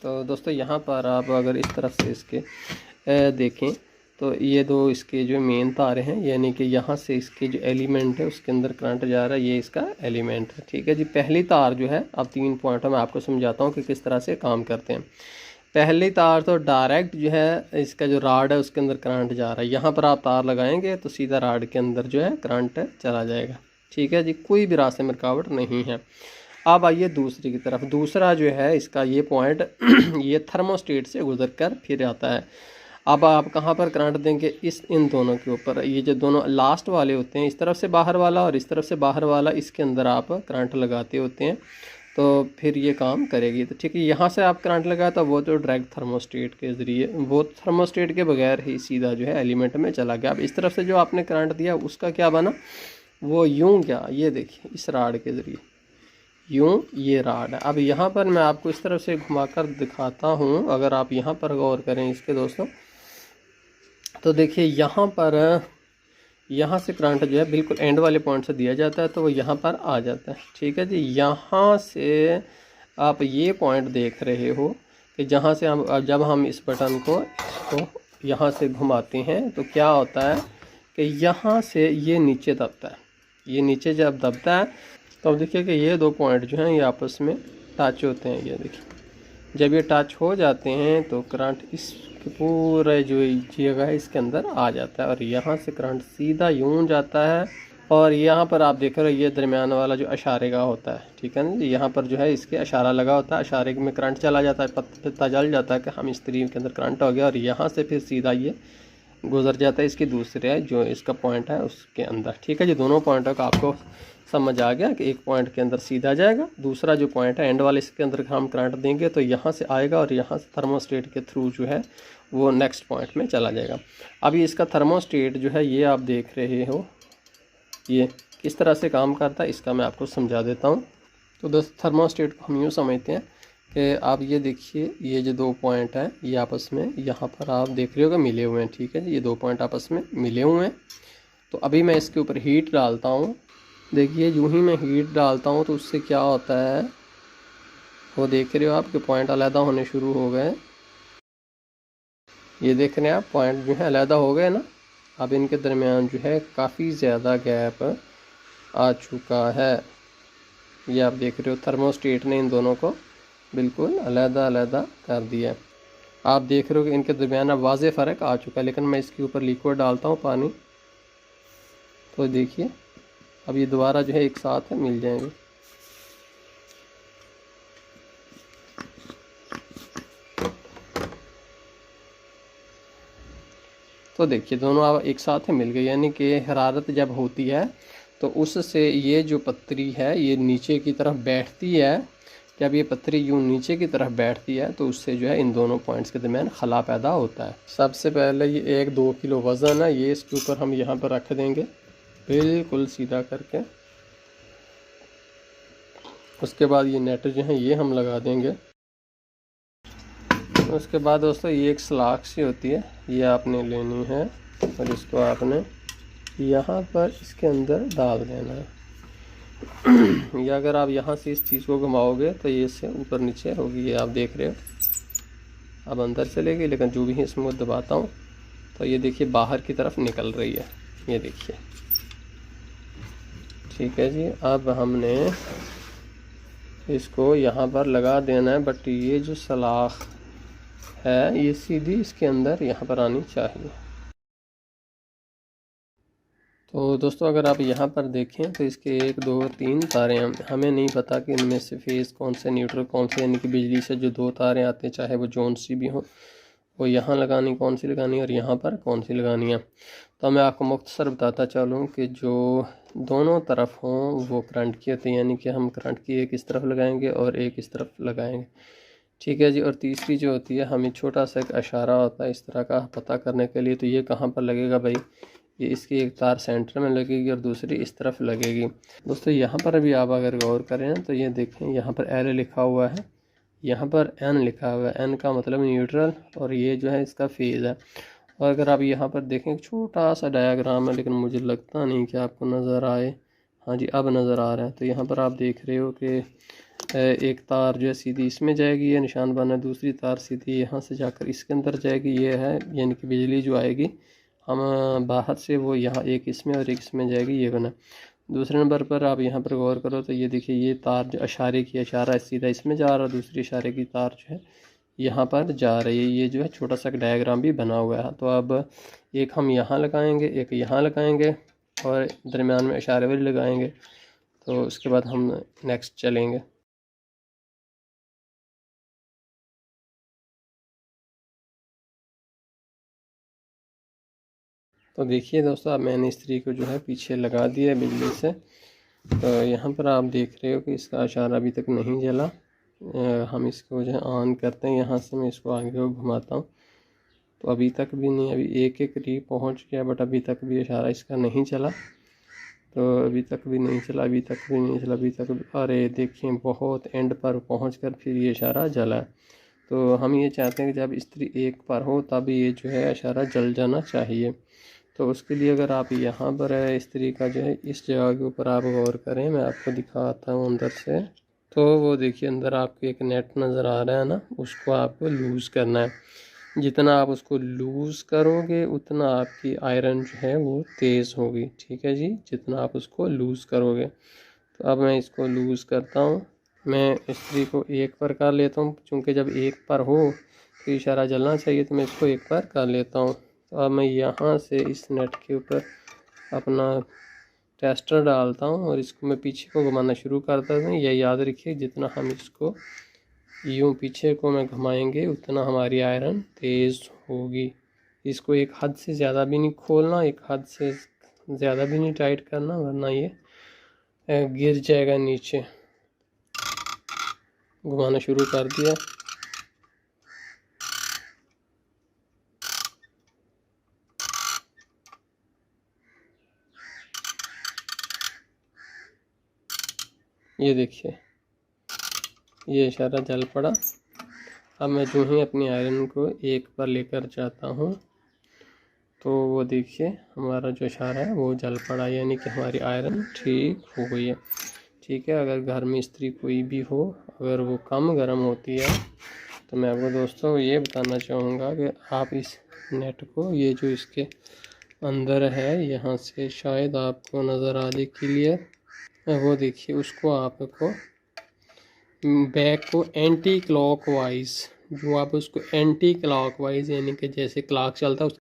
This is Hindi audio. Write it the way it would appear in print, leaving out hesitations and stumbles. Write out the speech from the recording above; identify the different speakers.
Speaker 1: तो दोस्तों यहाँ पर आप अगर इस तरफ से इसके देखें तो ये दो इसके जो मेन तार हैं, यानी कि यहाँ से इसके जो एलिमेंट है उसके अंदर करंट जा रहा है, ये इसका एलिमेंट है। ठीक है जी। पहली तार जो है, अब 3 पॉइंटों में आपको समझाता हूँ कि किस तरह से काम करते हैं। पहली तार तो डायरेक्ट जो है इसका जो राड है उसके अंदर करंट जा रहा है, यहाँ पर आप तार लगाएंगे तो सीधा राड के अंदर जो है करंट चला जाएगा। ठीक है जी, कोई भी रास्ते में रुकावट नहीं है। अब आइए दूसरी की तरफ। दूसरा जो है इसका ये पॉइंट ये थर्मोस्टेट से गुजर कर फिर आता है। अब आप कहाँ पर करंट देंगे, इन दोनों के ऊपर। ये जो दोनों लास्ट वाले होते हैं, इस तरफ से बाहर वाला और इस तरफ से बाहर वाला, इसके अंदर आप करंट लगाते होते हैं तो फिर ये काम करेगी। तो ठीक है, यहाँ से आप करंट लगाया तो वो तो डायरेक्ट थर्मोस्टेट के ज़रिए, वो थर्मोस्टेट के बगैर ही सीधा जो है एलिमेंट में चला गया। अब इस तरफ से जो आपने करंट दिया उसका क्या बना, वो यूँ क्या, ये देखिए इस राड के ज़रिए यूँ ये राड है। अब यहाँ पर मैं आपको इस तरफ से घुमाकर दिखाता हूँ। अगर आप यहाँ पर गौर करें इसके दोस्तों, तो देखिए यहाँ पर यहाँ से करंट जो है बिल्कुल एंड वाले पॉइंट से दिया जाता है तो वो यहाँ पर आ जाता है। ठीक है जी। यहाँ से आप ये पॉइंट देख रहे हो कि जहाँ से हम, जब हम इस बटन को इसको यहाँ से घुमाते हैं तो क्या होता है कि यहाँ से ये नीचे दबता है। ये नीचे जब दबता है तो अब देखिए कि ये दो पॉइंट जो हैं ये आपस में टच होते हैं। ये देखिए जब ये टच हो जाते हैं तो करंट इस पूरा जो जगह है इसके अंदर आ जाता है और यहाँ से करंट सीधा यूं जाता है। और यहाँ पर आप देख रहे हो ये दरमियान वाला जो इशारे का होता है, ठीक है ना जी, यहाँ पर जो है इसके इशारा लगा होता है, इशारे में करंट चला जाता है, पता चल जाता है कि हम इस तरीके के अंदर करंट हो गया और यहाँ से फिर सीधा ये गुजर जाता है इसकी दूसरे जो इसका पॉइंट है उसके अंदर। ठीक है जी। दोनों पॉइंटों का आपको समझ आ गया कि एक पॉइंट के अंदर सीधा जाएगा, दूसरा जो पॉइंट है एंड वाले इसके अंदर हम करंट देंगे तो यहाँ से आएगा और यहाँ से थर्मोस्टेट के थ्रू जो है वो नेक्स्ट पॉइंट में चला जाएगा। अभी इसका थर्मोस्टेट जो है ये आप देख रहे हो ये किस तरह से काम करता है, इसका मैं आपको समझा देता हूँ। तो दोस्तों थर्मोस्टेट को हम यूँ समझते हैं कि आप ये देखिए ये जो दो पॉइंट हैं ये आपस में यहाँ पर आप देख रहे हो कि मिले हुए हैं। ठीक है, ये दो पॉइंट आपस में मिले हुए हैं। तो अभी मैं इसके ऊपर हीट डालता हूँ। देखिए यूँ ही मैं हीट डालता हूँ तो उससे क्या होता है, वो देख रहे हो आपके पॉइंट अलहदा होने शुरू हो गए। ये देख रहे हैं आप पॉइंट जो है अलहदा हो गए ना। अब इनके दरमियान जो है काफ़ी ज़्यादा गैप आ चुका है। ये आप देख रहे हो थर्मोस्टेट ने इन दोनों को बिल्कुल अलहदा अलहदा कर दिया। आप देख रहे हो कि इनके दरमियान अब वाज़े फ़र्क आ चुका है। लेकिन मैं इसके ऊपर लिक्विड डालता हूँ पानी, तो देखिए अब ये दोबारा जो है एक साथ है मिल जाएंगे। तो देखिए दोनों अब एक साथ है मिल गए, यानी कि हरारत जब होती है तो उससे ये जो पत्थरी है ये नीचे की तरफ बैठती है। जब ये पत्थरी यूँ नीचे की तरफ बैठती है तो उससे जो है इन दोनों पॉइंट्स के दरमियान खला पैदा होता है। सबसे पहले ये 1-2 किलो वज़न है, ये इसके ऊपर हम यहाँ पर रख देंगे बिल्कुल सीधा करके। उसके बाद ये नेट जो है ये हम लगा देंगे। उसके बाद दोस्तों ये एक सलाख सी होती है, ये आपने लेनी है और इसको आपने यहाँ पर इसके अंदर डाल देना है। या अगर आप यहाँ से इस चीज़ को घुमाओगे तो ये इससे ऊपर नीचे होगी। ये आप देख रहे हो अब अंदर चलेगी, लेकिन जो भी इसमें दबाता हूँ तो ये देखिए बाहर की तरफ निकल रही है। ये देखिए ठीक है जी। अब हमने इसको यहाँ पर लगा देना है, बट ये जो सलाख है ये सीधी इसके अंदर यहाँ पर आनी चाहिए। तो दोस्तों अगर आप यहाँ पर देखें तो इसके 1 2 3 तारें हमें नहीं पता कि इनमें से फेज़ कौन से न्यूट्रल कौन से, यानी कि बिजली से जो 2 तारें आते हैं चाहे वो जौन सी भी हो, वो यहाँ लगानी कौन सी लगानी और यहाँ पर कौन सी लगानी है। तो मैं आपको मुख्तसर बताता चलूँ कि जो दोनों तरफ हों वो करंट की होती है, यानी कि हम करंट की एक इस तरफ लगाएंगे और एक इस तरफ लगाएंगे। ठीक है जी। और तीसरी जो होती है हमें छोटा सा एक इशारा होता है इस तरह का पता करने के लिए, तो ये कहाँ पर लगेगा भाई, ये इसकी एक तार सेंटर में लगेगी और दूसरी इस तरफ लगेगी। दोस्तों यहाँ पर भी आप अगर गौर करें तो ये देखें यहाँ पर एल लिखा हुआ है, यहाँ पर एन लिखा हुआ है। एन का मतलब न्यूट्रल और ये जो है इसका फेज़ है। और अगर आप यहाँ पर देखें एक छोटा सा डायग्राम है, लेकिन मुझे लगता नहीं कि आपको नज़र आए। हाँ जी अब नज़र आ रहा है। तो यहाँ पर आप देख रहे हो कि एक तार जो है सीधी इसमें जाएगी, ये निशान बना, दूसरी तार सीधी यहाँ से जाकर इसके अंदर जाएगी, ये है यानी कि बिजली जो आएगी हम बाहर से वो यहाँ एक इसमें और एक इसमें जाएगी, ये बना। दूसरे नंबर पर आप यहाँ पर गौर करो तो ये देखिए, ये तार जो इशारे की इशारा है सीधा इसमें जा रहा है, दूसरी इशारे की तार जो है यहाँ पर जा रही है। ये जो है छोटा सा डायग्राम भी बना हुआ है। तो अब एक हम यहाँ लगाएंगे, एक यहाँ लगाएंगे और दरमियान में इशारे वाली लगाएंगे, तो उसके बाद हम नेक्स्ट चलेंगे। तो देखिए दोस्तों, अब मैंने इस्त्री को जो है पीछे लगा दिया है बिजली से। तो यहाँ पर आप देख रहे हो कि इसका इशारा अभी तक नहीं जला। हम इसको जो है ऑन करते हैं, यहाँ से मैं इसको आगे को घुमाता हूँ तो अभी तक भी नहीं, अभी एक के करीब पहुँच गया बट अभी तक भी इशारा इसका नहीं चला। तो अभी तक भी नहीं चला, अभी तक भी नहीं चला, अभी तक भी, अरे देखिए बहुत एंड पर पहुँच फिर ये इशारा जला। तो हम ये चाहते हैं कि जब इस्त्री एक पर हो तब ये जो है इशारा जल जाना चाहिए। तो उसके लिए अगर आप यहाँ पर इस्त्री का जो है इस जगह के ऊपर आप गौर करें, मैं आपको दिखाता हूँ अंदर से। तो वो देखिए अंदर आपको एक नेट नज़र आ रहा है ना, उसको आपको लूज़ करना है। जितना आप उसको लूज़ करोगे उतना आपकी आयरन जो है वो तेज़ होगी, ठीक है जी, जितना आप उसको लूज़ करोगे। तो अब मैं इसको लूज़ करता हूँ, मैं इस्त्री को एक पर कर लेता हूँ, चूँकि जब एक पर हो तो इशारा जलना चाहिए, तो मैं इसको एक पर कर लेता हूँ। तो अब मैं यहाँ से इस नेट के ऊपर अपना टेस्टर डालता हूँ और इसको मैं पीछे को घुमाना शुरू करता हूँ। यह याद रखिए, जितना हम इसको यूँ पीछे को मैं घुमाएंगे उतना हमारी आयरन तेज़ होगी। इसको एक हद से ज़्यादा भी नहीं खोलना, एक हद से ज़्यादा भी नहीं टाइट करना, वरना ये गिर जाएगा नीचे। घुमाना शुरू कर दिया। ये देखिए, ये इशारा जल पड़ा। अब मैं जो ही अपनी आयरन को एक पर लेकर जाता हूँ तो वो देखिए हमारा जो इशारा है वो जल पड़ा, यानी कि हमारी आयरन ठीक हो गई है। ठीक है, अगर घर में इस्त्री कोई भी हो, अगर वो कम गर्म होती है तो मैं आपको दोस्तों ये बताना चाहूँगा कि आप इस नेट को, ये जो इसके अंदर है यहाँ से शायद आपको नज़र आ जाए क्लियर, वो देखिए उसको आपको बैक को एंटी क्लॉकवाइज, जो आप उसको एंटी क्लॉकवाइज यानी कि जैसे क्लॉक चलता है